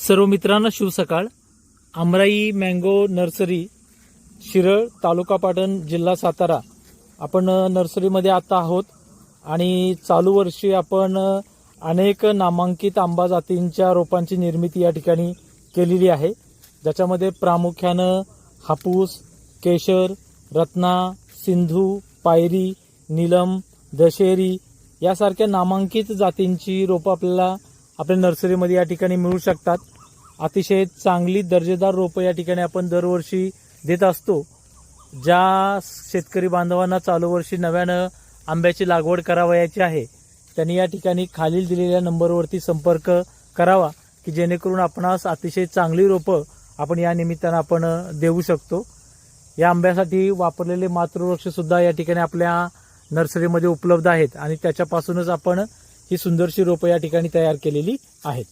सर्व मित्रांना शुभ सकाळ। आमराई मँगो नर्सरी, शिरळ, तालुका पाटण, जिल्हा सातारा। आपण नर्सरीमध्ये आता आहोत आणि चालू वर्षी आपण अनेक नामांकित आंबा जातींच्या रोपांची निर्मिती या ठिकाणी केलेली आहे, ज्याच्यामध्ये प्रामुख्याने हापूस, केशर, रत्ना, सिंधू, पायरी, नीलम, दशेरी यासारख्या नामांकित जातींची रोपं आपल्याला आपल्या नर्सरीमध्ये या ठिकाणी मिळू शकतात। अतिशय चांगली दर्जेदार रोपं या ठिकाणी आपण दरवर्षी देत असतो। ज्या शेतकरी बांधवांना चालू वर्षी नव्यानं आंब्याची लागवड करावयाची आहे त्यांनी या ठिकाणी खालील दिलेल्या नंबरवरती संपर्क करावा, की जेणेकरून आपणास अतिशय चांगली रोपं आपण या निमित्तानं आपण देऊ शकतो। या आंब्यासाठी वापरलेले मातृवृक्ष सुद्धा या ठिकाणी आपल्या नर्सरीमध्ये उपलब्ध आहेत आणि त्याच्यापासूनच आपण ही सुंदरशी रोपं या ठिकाणी तयार केलेली आहेत।